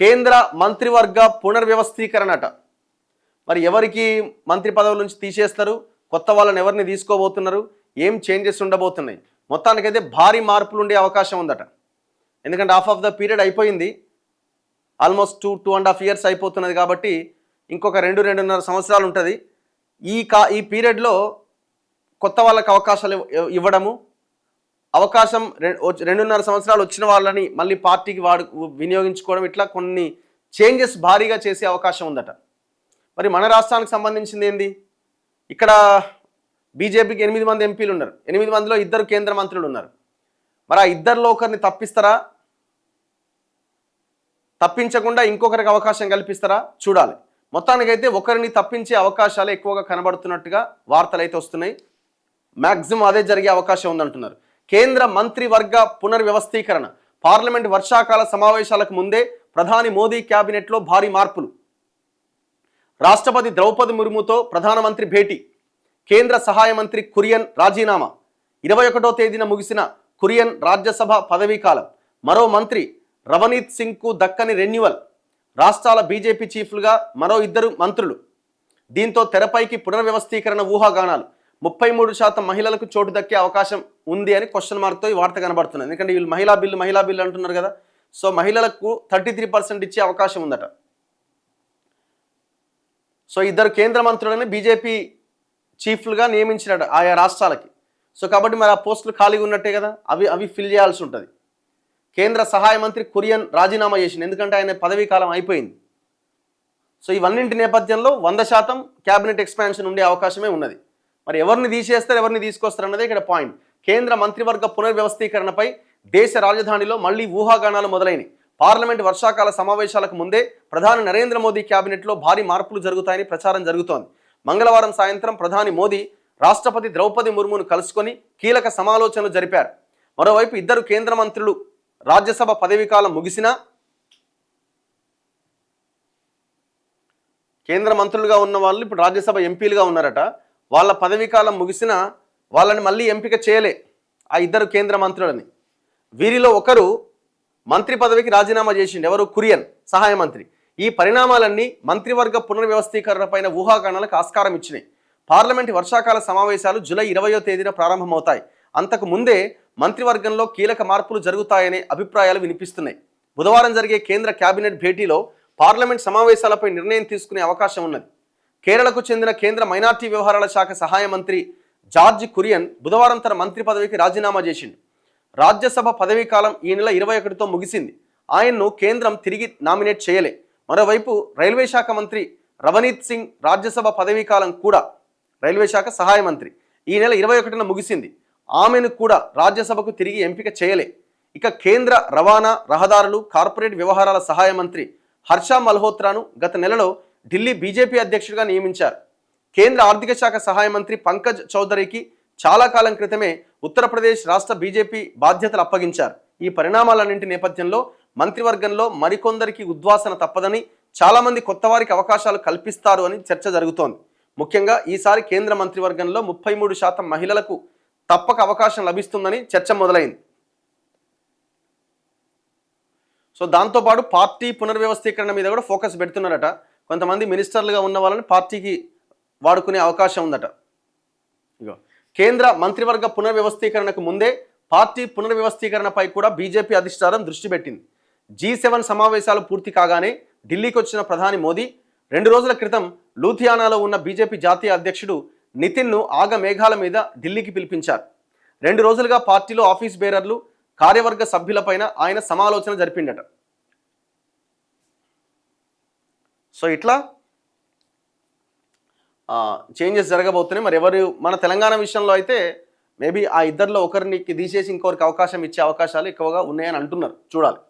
కేంద్ర మంత్రివర్గ పునర్వ్యవస్థీకరణట. మరి ఎవరికి మంత్రి పదవుల నుంచి తీసేస్తారు, కొత్త వాళ్ళని ఎవరిని తీసుకోబోతున్నారు, ఏం చేంజెస్ ఉండబోతున్నాయి, మొత్తానికైతే భారీ మార్పులు ఉండే అవకాశం ఉందట. ఎందుకంటే హాఫ్ ఆఫ్ ద పీరియడ్ అయిపోయింది, ఆల్మోస్ట్ 2.5 years అయిపోతున్నది. కాబట్టి ఇంకొక 2-2.5 సంవత్సరాలు ఉంటుంది. ఈ పీరియడ్లో కొత్త వాళ్ళకి అవకాశాలు ఇవ్వడము, అవకాశం 2.5 సంవత్సరాలు వచ్చిన వాళ్ళని మళ్ళీ పార్టీకి వినియోగించుకోవడం, ఇట్లా కొన్ని చేంజెస్ భారీగా చేసే అవకాశం ఉందట. మరి మన రాష్ట్రానికి సంబంధించింది ఏంది, ఇక్కడ బీజేపీకి 8 మంది ఎంపీలు ఉన్నారు, 8 మందిలో 2 కేంద్ర మంత్రులు ఉన్నారు. మరి ఆ 2లో ఒకరిని తప్పిస్తారా, తప్పించకుండా ఇంకొకరికి అవకాశం కల్పిస్తారా చూడాలి. మొత్తానికైతే ఒకరిని తప్పించే అవకాశాలు ఎక్కువగా కనబడుతున్నట్టుగా వార్తలు అయితే వస్తున్నాయి. మ్యాక్సిమం అదే జరిగే అవకాశం ఉందంటున్నారు. కేంద్ర మంత్రివర్గ పునర్వ్యవస్థీకరణ, పార్లమెంట్ వర్షాకాల సమావేశాలకు ముందే ప్రధాని మోదీ క్యాబినెట్లో భారీ మార్పులు. రాష్ట్రపతి ద్రౌపది ముర్ముతో ప్రధానమంత్రి భేటీ, కేంద్ర సహాయ మంత్రి కురియన్ రాజీనామా, 21వ తేదీన ముగిసిన కురియన్ రాజ్యసభ పదవీకాలం, మరో మంత్రి రవనీత్ సింగ్కు దక్కని రెన్యువల్, రాష్ట్రాల బీజేపీ చీఫ్లుగా మరో 2 మంత్రులు. దీంతో తెరపైకి పునర్వ్యవస్థీకరణ ఊహాగానాలు. 33% మహిళలకు చోటు దక్కే అవకాశం ఉంది అని క్వశ్చన్ మార్క్తో ఈ వార్త కనబడుతుంది. ఎందుకంటే వీళ్ళు మహిళా బిల్లు అంటున్నారు కదా, సో మహిళలకు 33% ఇచ్చే అవకాశం ఉందట. సో 2 కేంద్ర మంత్రులని బీజేపీ చీఫ్లుగా నియమించినట ఆయా రాష్ట్రాలకి. సో కాబట్టి మరి ఆ పోస్టులు ఖాళీగా ఉన్నట్టే కదా, అవి ఫిల్ చేయాల్సి ఉంటుంది. కేంద్ర సహాయ మంత్రి కురియన్ రాజీనామా చేసింది, ఎందుకంటే ఆయన పదవీ కాలం అయిపోయింది. సో ఇవన్నింటి నేపథ్యంలో 100% క్యాబినెట్ ఎక్స్పాన్షన్ ఉండే అవకాశమే ఉన్నది. మరి ఎవరిని తీసేస్తారు, ఎవరిని తీసుకొస్తారు అన్నదే ఇక్కడ పాయింట్. కేంద్ర మంత్రివర్గ పునర్వ్యవస్థీకరణపై దేశ రాజధానిలో మళ్లీ ఊహాగానాలు మొదలైనవి. పార్లమెంట్ వర్షాకాల సమావేశాలకు ముందే ప్రధాని నరేంద్ర మోదీ క్యాబినెట్లో భారీ మార్పులు జరుగుతాయని ప్రచారం జరుగుతోంది. మంగళవారం సాయంత్రం ప్రధాని మోదీ రాష్ట్రపతి ద్రౌపది ముర్మును కలుసుకొని కీలక సమాలోచనలు జరిపారు. మరోవైపు 2 కేంద్ర మంత్రులు రాజ్యసభ పదవీకాలం ముగిసినా, కేంద్ర మంత్రులుగా ఉన్న వాళ్ళు ఇప్పుడు రాజ్యసభ ఎంపీలుగా ఉన్నారట. వాళ్ళ పదవీకాలం ముగిసినా వాళ్ళని మళ్ళీ ఎంపిక చేయలే ఆ 2 కేంద్ర మంత్రులని. వీరిలో ఒకరు మంత్రి పదవికి రాజీనామా చేసిండు, ఎవరు, కురియన్ సహాయ మంత్రి. ఈ పరిణామాలన్నీ మంత్రివర్గ పునర్వ్యవస్థీకరణ పైన ఊహాగానాలకు ఆస్కారం ఇచ్చినాయి. పార్లమెంటు వర్షాకాల సమావేశాలు జూలై 20వ తేదీన ప్రారంభమవుతాయి. అంతకు ముందే మంత్రివర్గంలో కీలక మార్పులు జరుగుతాయనే అభిప్రాయాలు వినిపిస్తున్నాయి. బుధవారం జరిగే కేంద్ర కేబినెట్ భేటీలో పార్లమెంట్ సమావేశాలపై నిర్ణయం తీసుకునే అవకాశం ఉన్నది. కేరళకు చెందిన కేంద్ర మైనార్టీ వ్యవహారాల శాఖ సహాయ మంత్రి జార్జ్ కురియన్ బుధవారం తన మంత్రి పదవికి రాజీనామా చేసిండు. రాజ్యసభ పదవీకాలం ఈ నెల 21తో ముగిసింది. ఆయన్ను కేంద్రం తిరిగి నామినేట్ చేయలే. మరోవైపు రైల్వే శాఖ మంత్రి రవనీత్ సింగ్ రాజ్యసభ పదవీకాలం కూడా, రైల్వే శాఖ సహాయ మంత్రి, ఈ నెల 21న ముగిసింది. ఆమెను కూడా రాజ్యసభకు తిరిగి ఎంపిక చేయలే. ఇక కేంద్ర రవాణా, రహదారులు, కార్పొరేట్ వ్యవహారాల సహాయ మంత్రి హర్ష మల్హోత్రాను గత నెలలో ఢిల్లీ బీజేపీ అధ్యక్షుడిగా నియమించారు. కేంద్ర ఆర్థిక శాఖ సహాయ మంత్రి పంకజ్ చౌదరికి చాలా కాలం క్రితమే ఉత్తరప్రదేశ్ రాష్ట్ర బీజేపీ బాధ్యతలు అప్పగించారు. ఈ పరిణామాలన్నింటి నేపథ్యంలో మంత్రివర్గంలో మరికొందరికి ఉద్వాసన తప్పదని, చాలామంది కొత్త వారికి అవకాశాలు కల్పిస్తారు అని చర్చ జరుగుతోంది. ముఖ్యంగా ఈసారి కేంద్ర మంత్రివర్గంలో 33% మహిళలకు తప్పక అవకాశం లభిస్తుందని చర్చ మొదలైంది. సో దాంతోపాటు పార్టీ పునర్వ్యవస్థీకరణ మీద కూడా ఫోకస్ పెడుతున్నారట. కొంతమంది మినిస్టర్లుగా ఉన్న వాళ్ళని పార్టీకి వాడుకునే అవకాశం ఉందట. ఇగో కేంద్ర మంత్రివర్గ పునర్వ్యవస్థీకరణకు ముందే పార్టీ పునర్వ్యవస్థీకరణపై కూడా బీజేపీ అధిష్టానం దృష్టి పెట్టింది. G7 సమావేశాలు పూర్తి కాగానే ఢిల్లీకి వచ్చిన ప్రధాని మోదీ 2 రోజుల క్రితం లూథియానాలో ఉన్న బీజేపీ జాతీయ అధ్యక్షుడు నితిన్ను ఆగమేఘాల మీద ఢిల్లీకి పిలిపించారు. 2 రోజులుగా పార్టీలో ఆఫీస్ బేరర్లు, కార్యవర్గ సభ్యులపైన ఆయన సమాలోచన జరిపిండట. సో ఇట్లా చేంజెస్ జరగబోతున్నాయి. మరి ఎవరు, మన తెలంగాణ విషయంలో అయితే మేబీ ఆ 2లో ఒకరిని తీసేసి ఇంకొకరికి అవకాశం ఇచ్చే అవకాశాలు ఎక్కువగా ఉన్నాయని అంటున్నారు. చూడాలి.